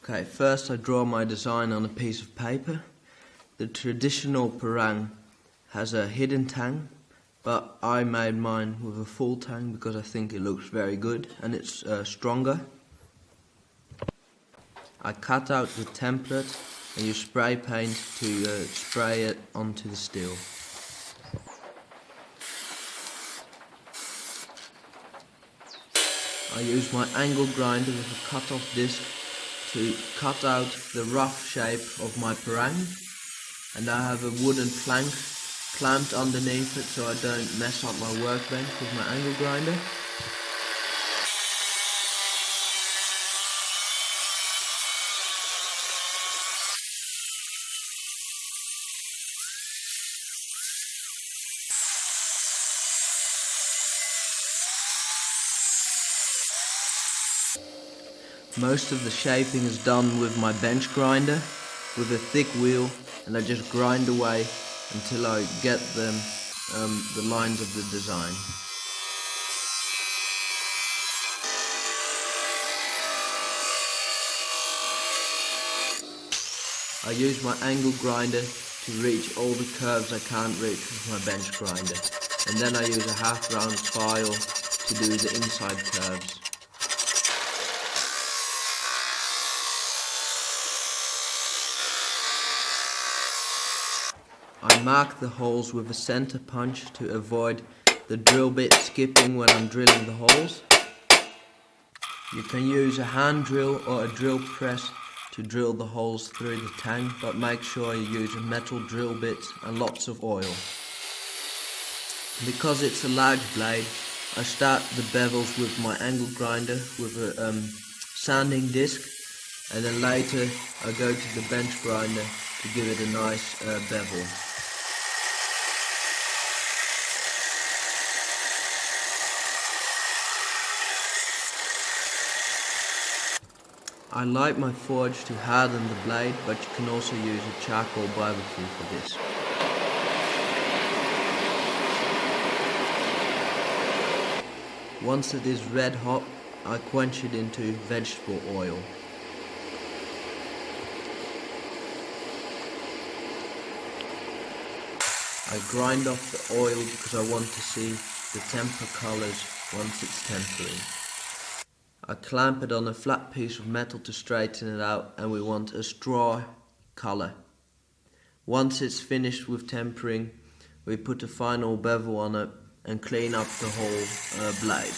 Okay, first I draw my design on a piece of paper. The traditional parang has a hidden tang, but I made mine with a full tang because I think it looks very good and it's stronger. I cut out the template and use spray paint to spray it onto the steel. I use my angle grinder with a cut-off disc to cut out the rough shape of my parang, and I have a wooden plank clamped underneath it so I don't mess up my workbench with my angle grinder. Most of the shaping is done with my bench grinder with a thick wheel, and I just grind away until I get the lines of the design. I use my angle grinder to reach all the curves I can't reach with my bench grinder, and then I use a half round file to do the inside curves. I mark the holes with a center punch to avoid the drill bit skipping when I'm drilling the holes. You can use a hand drill or a drill press to drill the holes through the tang, but make sure you use a metal drill bit and lots of oil. Because it's a large blade, I start the bevels with my angle grinder with a sanding disc, and then later I go to the bench grinder to give it a nice bevel. I light my forge to harden the blade, but you can also use a charcoal barbecue for this. Once it is red hot, I quench it into vegetable oil. I grind off the oil because I want to see the temper colors once it's tempering. I clamp it on a flat piece of metal to straighten it out, and we want a straw color. Once it's finished with tempering, we put a final bevel on it and clean up the whole blade.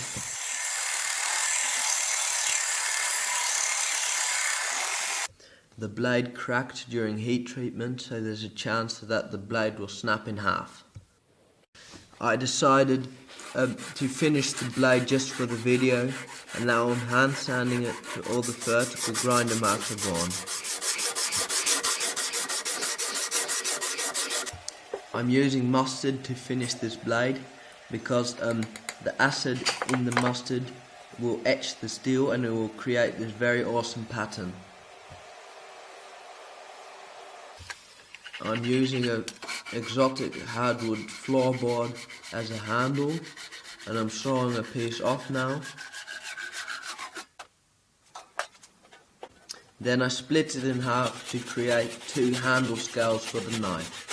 The blade cracked during heat treatment, so there's a chance that the blade will snap in half. I decided to finish the blade just for the video, and now I'm hand sanding it to all the vertical grinder marks are gone. I'm using mustard to finish this blade because the acid in the mustard will etch the steel and it will create this very awesome pattern. I'm using an exotic hardwood floorboard as a handle, and I'm sawing a piece off now. Then I split it in half to create two handle scales for the knife.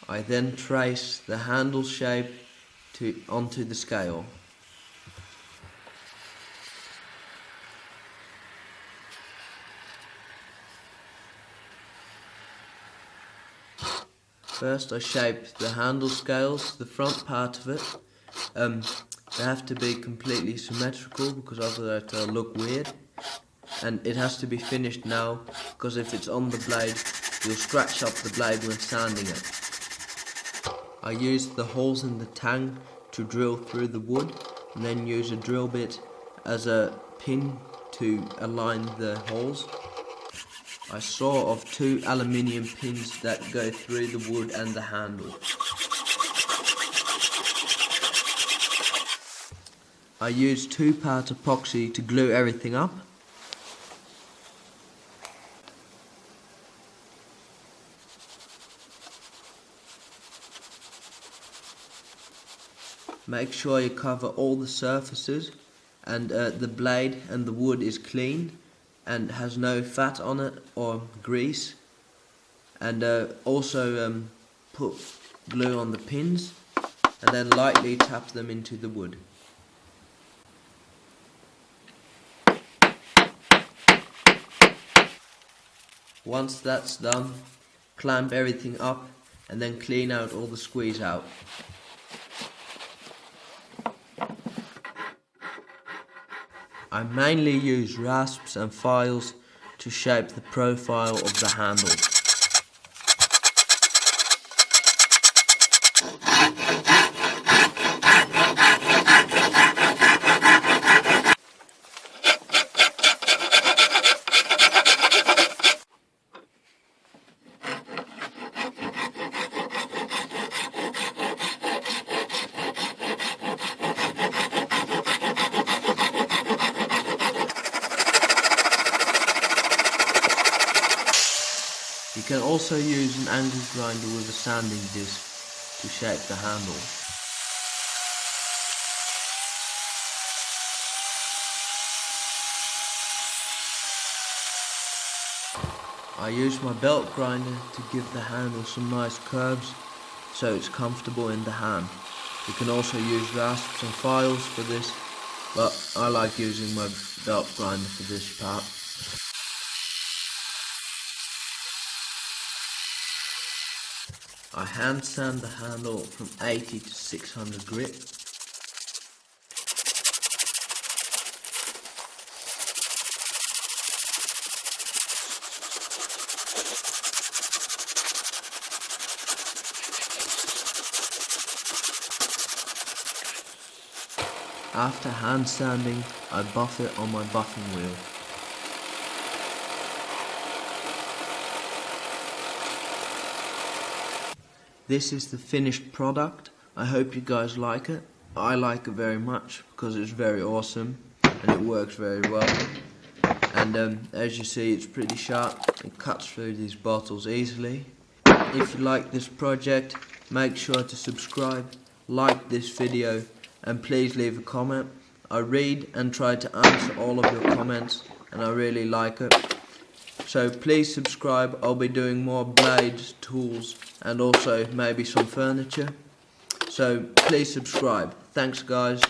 I then trace the handle shape onto the scale. First I shape the handle scales, the front part of it. They have to be completely symmetrical because otherwise they'll look weird. And it has to be finished now because if it's on the blade, you'll scratch up the blade when sanding it. I use the holes in the tang to drill through the wood, and then use a drill bit as a pin to align the holes. I saw off two aluminium pins that go through the wood and the handle. I use 2-part epoxy to glue everything up. make sure you cover all the surfaces, and the blade and the wood is clean and has no fat on it or grease. And also put glue on the pins and then lightly tap them into the wood. Once that's done, clamp everything up and then clean out all the squeeze out. I mainly use rasps and files to shape the profile of the handle. You can also use an angle grinder with a sanding disc to shape the handle. I use my belt grinder to give the handle some nice curves so it's comfortable in the hand. You can also use rasps and files for this, but I like using my belt grinder for this part. I hand sand the handle from 80 to 600 grit. After hand sanding, I buff it on my buffing wheel. This is the finished product. I hope you guys like it. I like it very much because it's very awesome and it works very well. And as you see, it's pretty sharp. It cuts through these bottles easily. If you like this project, make sure to subscribe, like this video, and please leave a comment. I read and try to answer all of your comments and I really like it. So please subscribe. I'll be doing more blades, tools, and also maybe some furniture. So please subscribe. Thanks guys.